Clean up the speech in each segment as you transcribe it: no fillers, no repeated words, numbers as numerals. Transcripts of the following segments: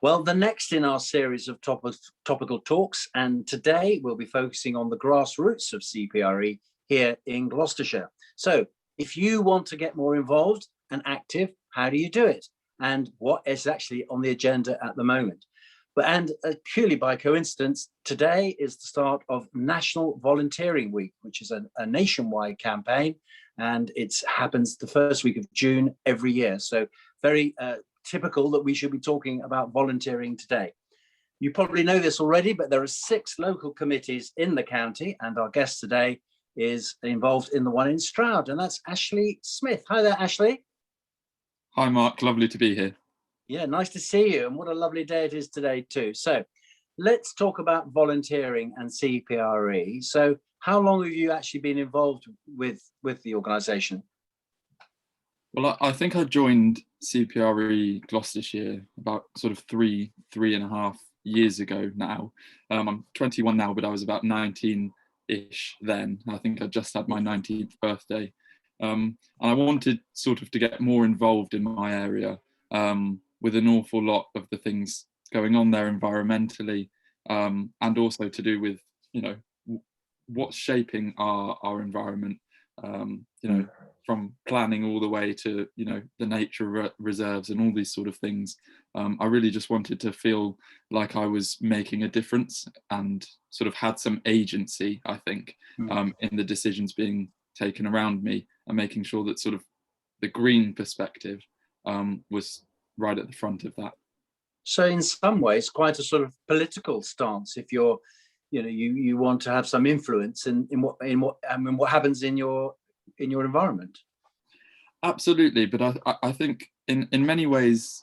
Well, the next in our series of topical talks, and today we'll be focusing on the grassroots of CPRE here in Gloucestershire. So if you want to get more involved and active, how do you do it? And what is actually on the agenda at the moment? Purely by coincidence, today is the start of National Volunteering Week, which is a nationwide campaign, and it happens the first week of June every year. So very typical that we should be talking about volunteering today. You probably know this already, but there are 6 local committees in the county, and our guest today is involved in the one in Stroud, and that's Ashley Smith. Hi there, Ashley. Hi, Mark. Lovely to be here. Yeah, nice to see you, and what a lovely day it is today too. So let's talk about volunteering and CPRE. So how long have you actually been involved with the organisation? Well, I think I joined CPRE Gloucestershire about sort of three and a half years ago now. I'm 21 now, but I was about 19-ish then. I think I just had my 19th birthday. And I wanted sort of to get more involved in my area with an awful lot of the things going on there environmentally, and also to do with, what's shaping our environment, from planning all the way to, the nature reserves and all these sort of things. I really just wanted to feel like I was making a difference and sort of had some agency, I think, in the decisions being taken around me, and making sure that sort of the green perspective was right at the front of that. So in some ways, quite a sort of political stance. If you're, you want to have some influence in what happens in your environment. Absolutely, but I think in many ways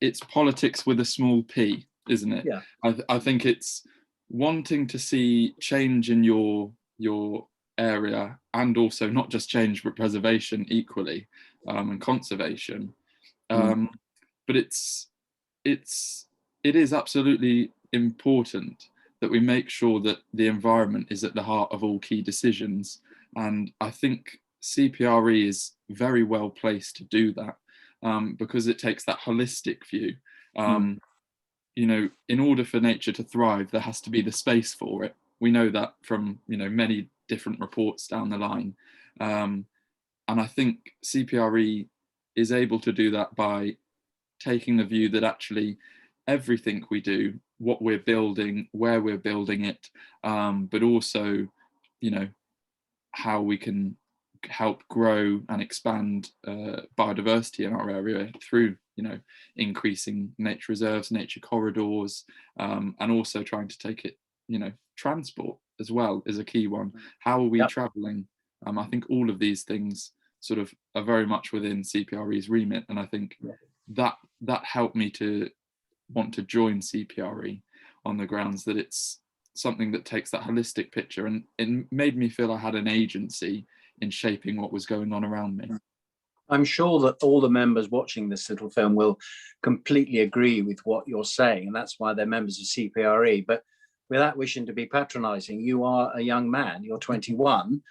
it's politics with a small p, isn't it? Yeah. I think it's wanting to see change in your area, and also not just change but preservation equally, and conservation. But it is absolutely important that we make sure that the environment is at the heart of all key decisions, and I think CPRE is very well placed to do that, because it takes that holistic view. In order for nature to thrive, there has to be the space for it. We know that from many different reports down the line, and I think CPRE is able to do that by taking the view that actually everything we do, what we're building, where we're building it, but also how we can help grow and expand biodiversity in our area through increasing nature reserves, nature corridors, and also trying to take it, transport as well is a key one. How are we traveling? I think all of these things sort of are very much within CPRE's remit, and I think that helped me to want to join CPRE on the grounds that it's something that takes that holistic picture, and it made me feel I had an agency in shaping what was going on around me. I'm sure that all the members watching this little film will completely agree with what you're saying, and that's why they're members of CPRE. But without wishing to be patronizing, you are a young man, you're 21.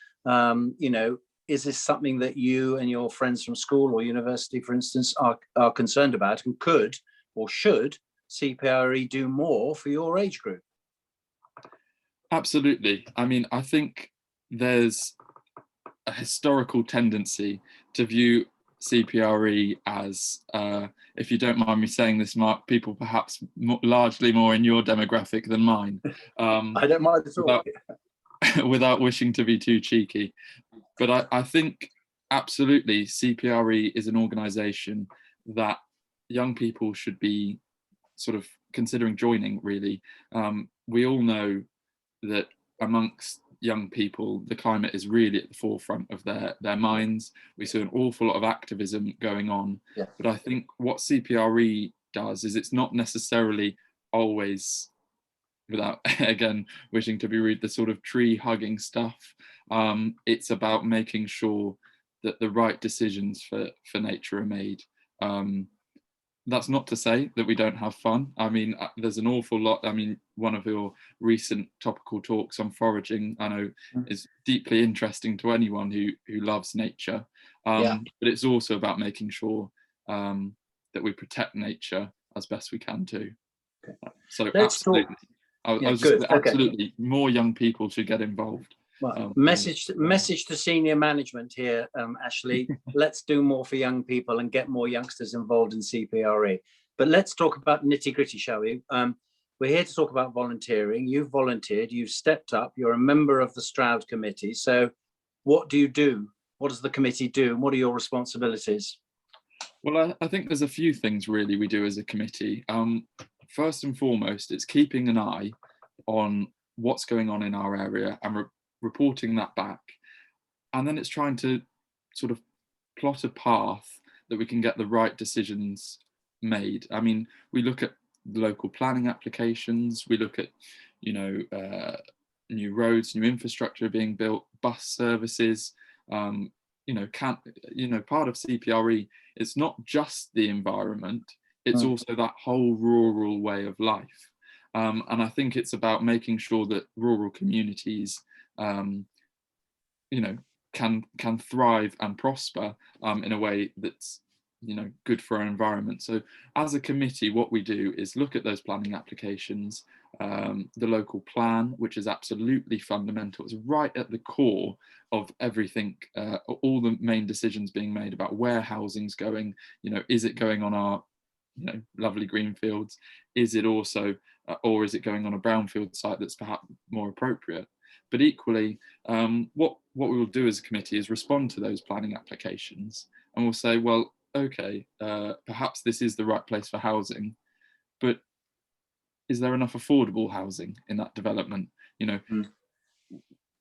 Is this something that you and your friends from school or university, for instance, are concerned about, and could or should CPRE do more for your age group? Absolutely. I mean, I think there's a historical tendency to view CPRE as, if you don't mind me saying this, Mark, people perhaps largely more in your demographic than mine. I don't mind at all. Without wishing to be too cheeky. But I think absolutely CPRE is an organisation that young people should be sort of considering joining, really. We all know that amongst young people, the climate is really at the forefront of their minds. We see an awful lot of activism going on. Yeah. But I think what CPRE does is it's not necessarily always, without again wishing to be rude, the sort of tree hugging stuff. It's about making sure that the right decisions for nature are made. That's not to say that we don't have fun. I mean, there's an awful lot. I mean, one of your recent topical talks on foraging, I know, is deeply interesting to anyone who loves nature. But it's also about making sure that we protect nature as best we can too. Okay. So Let's absolutely, talk. I Yeah, was just good. Okay. absolutely more young people should get involved. Well, message to senior management here, Ashley. Let's do more for young people and get more youngsters involved in CPRE. But let's talk about nitty gritty, shall we? We're here to talk about volunteering. You've volunteered, you've stepped up, you're a member of the Stroud committee. So what do you do? What does the committee do? And what are your responsibilities? Well, I think there's a few things really we do as a committee. First and foremost, it's keeping an eye on what's going on in our area and reporting that back. And then it's trying to sort of plot a path that we can get the right decisions made. I mean, we look at local planning applications, we look at, new roads, new infrastructure being built, bus services, part of CPRE, it's not just the environment, it's also that whole rural way of life. And I think it's about making sure that rural communities, can thrive and prosper in a way that's, good for our environment. So as a committee, what we do is look at those planning applications, the local plan, which is absolutely fundamental. It's right at the core of everything, all the main decisions being made about where housing's going. Is it going on our lovely green fields? Is it also, or is it going on a brownfield site that's perhaps more appropriate? But equally, what we will do as a committee is respond to those planning applications, and we'll say, well, okay, perhaps this is the right place for housing, but is there enough affordable housing in that development?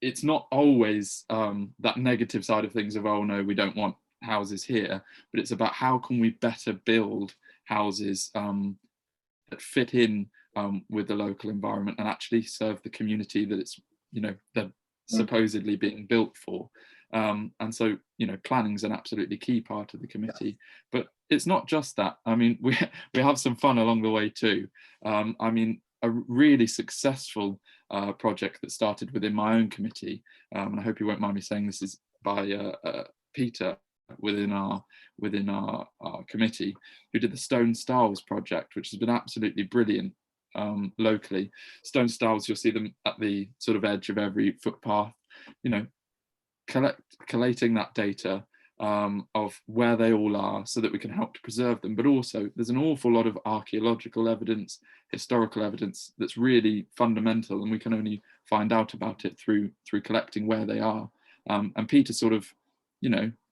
It's not always that negative side of things of, oh no, we don't want houses here, but it's about how can we better build houses that fit in with the local environment and actually serve the community that it's, they're supposedly being built for. And so, planning is an absolutely key part of the committee, but it's not just that. I mean, we have some fun along the way too. A really successful project that started within my own committee, and I hope you won't mind me saying this, is by Peter within our committee, who did the stone stiles project, which has been absolutely brilliant locally. Stone stiles, you'll see them at the sort of edge of every footpath, collating that data of where they all are so that we can help to preserve them. But also there's an awful lot of archaeological evidence, historical evidence that's really fundamental, and we can only find out about it through collecting where they are. And Peter sort of,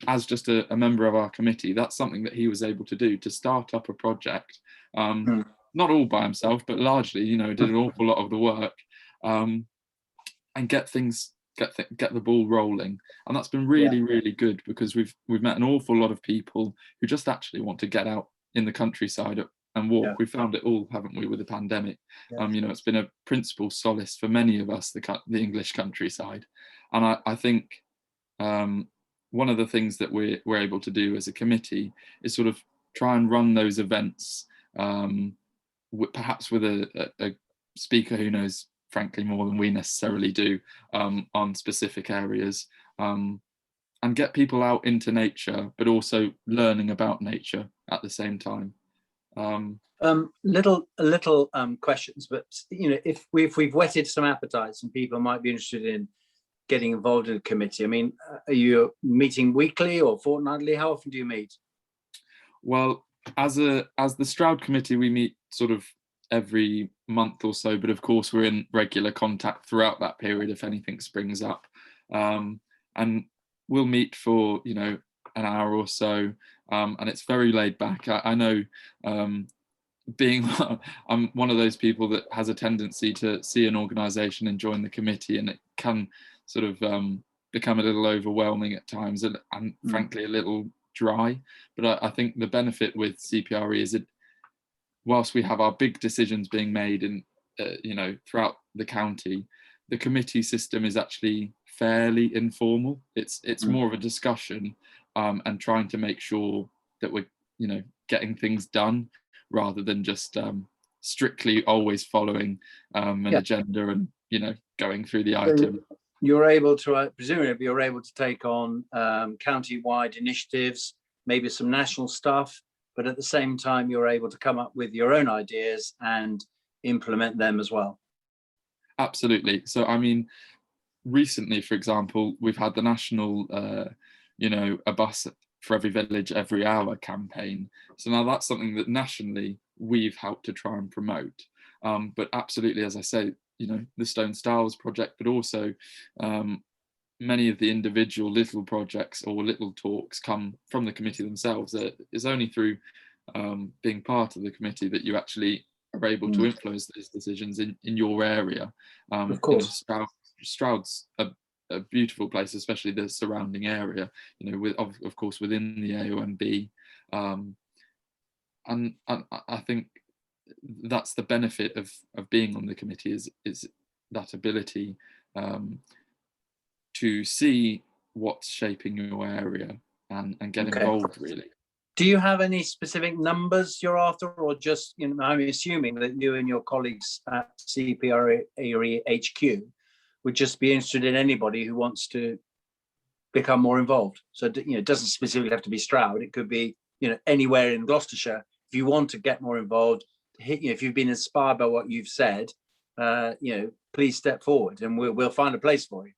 as just a member of our committee, that's something that he was able to do, to start up a project, not all by himself, but largely, did an awful lot of the work, and get the ball rolling. And that's been really, really good, because we've met an awful lot of people who just actually want to get out in the countryside and walk. We found it all, haven't we, with the pandemic? It's been a principal solace for many of us, the English countryside. And I think one of the things that we're able to do as a committee is sort of try and run those events, perhaps with a speaker who knows, frankly, more than we necessarily do on specific areas, and get people out into nature, but also learning about nature at the same time. Little questions, but if we've whetted some appetites and people might be interested in getting involved in a committee, I mean, are you meeting weekly or fortnightly? How often do you meet? Well, as the Stroud committee, we meet sort of every month or so, but of course we're in regular contact throughout that period if anything springs up, and we'll meet for an hour or so, and it's very laid back. I know, being I'm one of those people that has a tendency to see an organisation and join the committee, and it can sort of become a little overwhelming at times, and frankly a little dry. But I think the benefit with CPRE is that whilst we have our big decisions being made in throughout the county, the committee system is actually fairly informal. It's more of a discussion, and trying to make sure that we're getting things done, rather than just strictly always following an agenda and going through the item. You're able to, presumably you're able to take on county-wide initiatives, maybe some national stuff, but at the same time, you're able to come up with your own ideas and implement them as well. Absolutely. So, I mean, recently, for example, we've had the national, a bus for every village every hour campaign. So now that's something that nationally we've helped to try and promote. But absolutely, as I say, the Stone Stiles project, but also many of the individual little projects or little talks come from the committee themselves. It's only through being part of the committee that you actually are able to influence those decisions in your area. Of course. Stroud's a beautiful place, especially the surrounding area, with of course within the AONB. And I think that's the benefit of being on the committee is that ability to see what's shaping your area and get involved, really. Do you have any specific numbers you're after, or just, I'm assuming that you and your colleagues at CPRE HQ would just be interested in anybody who wants to become more involved? So, it doesn't specifically have to be Stroud. It could be, anywhere in Gloucestershire. If you want to get more involved, if you've been inspired by what you've said, please step forward and we'll find a place for you.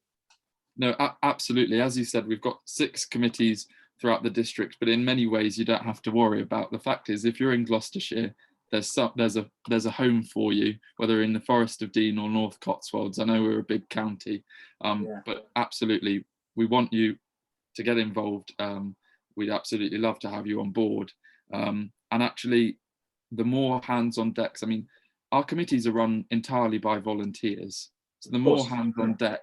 No, absolutely. As you said, we've got 6 committees throughout the district, but in many ways you don't have to worry about. The fact is, if you're in Gloucestershire, there's a home for you, whether in the Forest of Dean or North Cotswolds. I know we're a big county, but absolutely, we want you to get involved. We'd absolutely love to have you on board. And actually, the more hands on decks, I mean, our committees are run entirely by volunteers. So the more hands on deck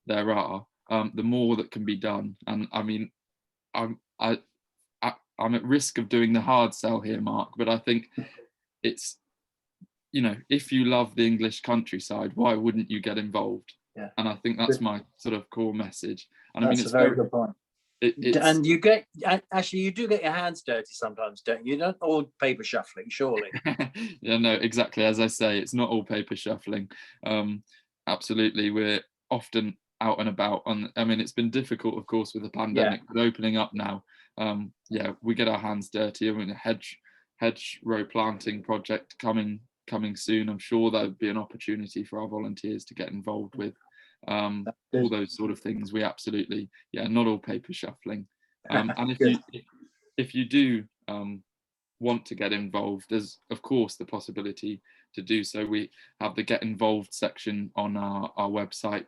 there are, the more that can be done. And I mean, I'm at risk of doing the hard sell here, Mark, but I think it's, if you love the English countryside, why wouldn't you get involved? Yeah. And I think that's my sort of core message. And that's I mean, it's a very good point. And you do get your hands dirty sometimes, don't you? Not all paper shuffling, surely. Yeah, no, exactly. As I say, it's not all paper shuffling. Absolutely, we're often out and about. I mean, it's been difficult, of course, with the pandemic, but opening up now, we get our hands dirty. I mean, a hedgerow planting project coming soon. I'm sure there'll be an opportunity for our volunteers to get involved with. All those sort of things. We absolutely, not all paper shuffling. And if you do want to get involved, there's of course the possibility to do so. We have the Get Involved section on our website,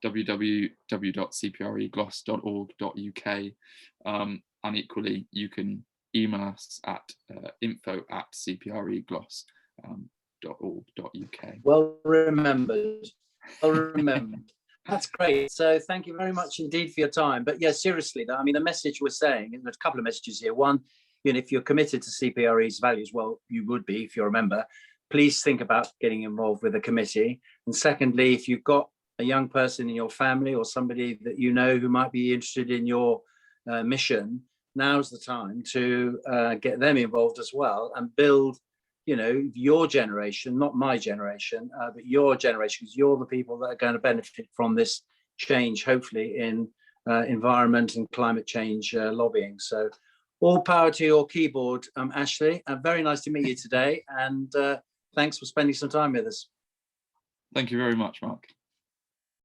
www.cpregloss.org.uk, and equally you can email us at info@cpregloss.org.uk. Well remembered. That's great. So thank you very much indeed for your time. But seriously, I mean, the message we're saying, and there's a couple of messages here. One, if you're committed to CPRE's values, well, you would be if you're a member, please think about getting involved with a committee. And secondly, if you've got a young person in your family or somebody that who might be interested in your mission, now's the time to get them involved as well and build your generation, not my generation, but your generation, because you're the people that are going to benefit from this change, hopefully in environment and climate change lobbying. So all power to your keyboard, Ashley. Very nice to meet you today, and thanks for spending some time with us. Thank you very much, Mark.